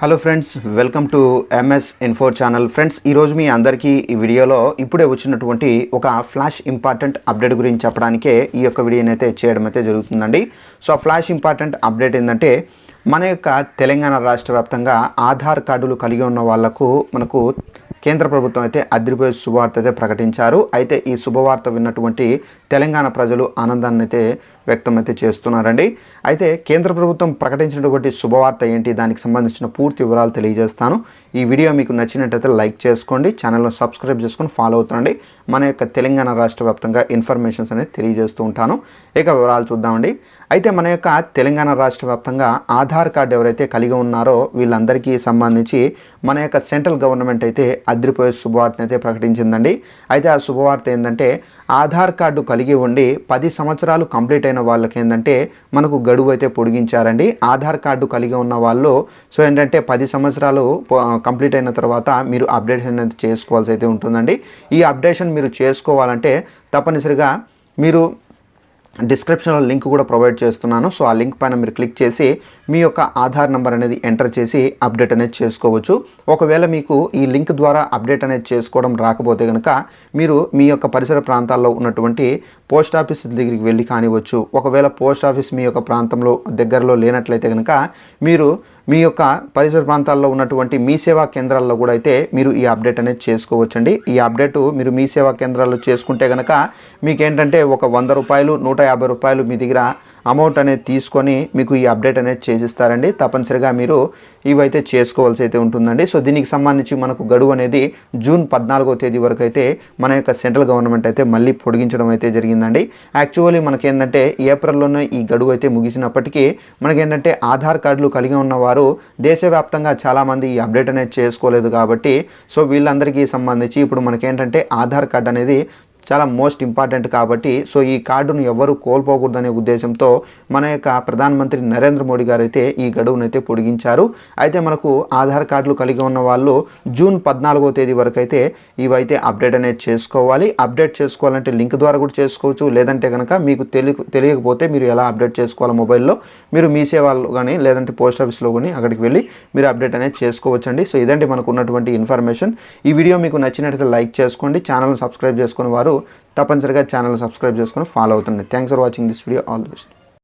Hello friends, welcome to MS info channel. Friends, ఈరోజు మీ అందరికీ ఈ వీడియోలో ఇప్పుడే వచ్చినటువంటి ఒక ఫ్లాష్ ఇంపార్టెంట్ అప్డేట్ గురించి చెప్పడానికే ఈ యొక్క వీడియోని అయితే చేయడం అయితే జరుగుతుందండి. సో ఫ్లాష్ ఇంపార్టెంట్ అప్డేట్ ఏంటంటే, మన యొక్క తెలంగాణ రాష్ట్ర వ్యాప్తంగా ఆధార్ కార్డులు కలిగి ఉన్న వాళ్లకు మనకు కేంద్ర ప్రభుత్వం అయితే అదిరిపోయే శుభవార్త అయితే ప్రకటించారు. అయితే ఈ శుభవార్త విన్నటువంటి తెలంగాణ ప్రజలు ఆనందాన్ని అయితే వ్యక్తం అయితే చేస్తున్నారండి. అయితే కేంద్ర ప్రభుత్వం ప్రకటించినటువంటి శుభవార్త ఏంటి, దానికి సంబంధించిన పూర్తి వివరాలు తెలియజేస్తాను. ఈ వీడియో మీకు నచ్చినట్టయితే లైక్ చేసుకోండి, ఛానల్ను సబ్స్క్రైబ్ చేసుకొని ఫాలో అవుతుండండి. మన యొక్క తెలంగాణ రాష్ట్ర వ్యాప్తంగా ఇన్ఫర్మేషన్స్ అనేది తెలియజేస్తూ ఉంటాను. ఇక వివరాలు చూద్దామండి. అయితే మన యొక్క తెలంగాణ రాష్ట్ర వ్యాప్తంగా ఆధార్ కార్డు ఎవరైతే కలిగి ఉన్నారో వీళ్ళందరికీ సంబంధించి మన యొక్క సెంట్రల్ గవర్నమెంట్ అయితే అదిరిపోయే శుభవార్తను అయితే ప్రకటించిందండి. అయితే ఆ శుభవార్త ఏంటంటే, ఆధార్ కార్డు కలిగి ఉండి 10 సంవత్సరాలు కంప్లీట్ అయిన వాళ్ళకి ఏంటంటే మనకు గడువు అయితే పొడిగించారండి. ఆధార్ కార్డు కలిగి ఉన్న వాళ్ళు సో ఏంటంటే 10 సంవత్సరాలు కంప్లీట్ అయిన తర్వాత మీరు అప్డేషన్ అయితే చేసుకోవాల్సి అయితే ఉంటుందండి. ఈ అప్డేషన్ మీరు చేసుకోవాలంటే తప్పనిసరిగా మీరు డిస్క్రిప్షన్లో లింక్ కూడా ప్రొవైడ్ చేస్తున్నాను. సో ఆ లింక్ పైన మీరు క్లిక్ చేసి మీ యొక్క ఆధార్ నెంబర్ అనేది ఎంటర్ చేసి అప్డేట్ అనేది చేసుకోవచ్చు. ఒకవేళ మీకు ఈ లింక్ ద్వారా అప్డేట్ అనేది చేసుకోవడం రాకపోతే కనుక మీరు మీ యొక్క పరిసర ప్రాంతాల్లో ఉన్నటువంటి పోస్ట్ ఆఫీస్ దగ్గరికి వెళ్ళి కానివచ్చు. ఒకవేళ పోస్ట్ ఆఫీస్ మీ యొక్క ప్రాంతంలో దగ్గరలో లేనట్లయితే కనుక మీరు మీ యొక్క పరిసర ప్రాంతాల్లో ఉన్నటువంటి మీ సేవా కేంద్రాల్లో కూడా అయితే మీరు ఈ అప్డేట్ అనేది చేసుకోవచ్చండి. ఈ అప్డేట్ మీరు మీ సేవా కేంద్రాల్లో చేసుకుంటే కనుక మీకేంటంటే ఒక 100 రూపాయలు 150 రూపాయలు మీ దగ్గర అమౌంట్ అనేది తీసుకొని మీకు ఈ అప్డేట్ అనేది చేసిస్తారండి. తప్పనిసరిగా మీరు ఇవైతే చేసుకోవాల్సి అయితే ఉంటుందండి. సో దీనికి సంబంధించి మనకు గడువు అనేది జూన్ 14వ తేదీ వరకు అయితే మన యొక్క సెంట్రల్ గవర్నమెంట్ అయితే మళ్ళీ పొడిగించడం అయితే జరిగిందండి. యాక్చువల్లీ మనకేంటంటే ఏప్రిల్లోనే ఈ గడువు అయితే ముగిసినప్పటికీ మనకేంటంటే ఆధార్ కార్డులు కలిగి ఉన్నవారు దేశవ్యాప్తంగా చాలామంది ఈ అప్డేట్ అనేది చేసుకోలేదు కాబట్టి సో వీళ్ళందరికీ సంబంధించి ఇప్పుడు మనకేంటంటే ఆధార్ కార్డు అనేది చాలా మోస్ట్ ఇంపార్టెంట్ కాబట్టి సో ఈ కార్డును ఎవరు కోల్పోకూడదనే ఉద్దేశంతో మన యొక్క ప్రధానమంత్రి నరేంద్ర మోడీ గారు అయితే ఈ గడువును అయితే పొడిగించారు. అయితే మనకు ఆధార్ కార్డులు కలిగి ఉన్న వాళ్ళు జూన్ 14వ తేదీ వరకు అయితే ఇవైతే అప్డేట్ అనేది చేసుకోవాలి. అప్డేట్ చేసుకోవాలంటే లింక్ ద్వారా కూడా చేసుకోవచ్చు. లేదంటే కనుక మీకు తెలియకపోతే మీరు ఎలా అప్డేట్ చేసుకోవాలో మొబైల్లో మీరు మీ సేవలో కానీ లేదంటే పోస్ట్ ఆఫీస్లో కానీ అక్కడికి వెళ్ళి మీరు అప్డేట్ అనేది చేసుకోవచ్చండి. సో ఇదంటే మనకు ఉన్నటువంటి ఇన్ఫర్మేషన్. ఈ వీడియో మీకు నచ్చినట్లయితే లైక్ చేసుకోండి, ఛానల్ని సబ్స్క్రైబ్ చేసుకుని వారు తప్పనిసరిగా ఛానల్ సబ్స్క్రైబ్ చేసుకొని ఫాలో అవుతుంది. Thanks for watching this video. All the best.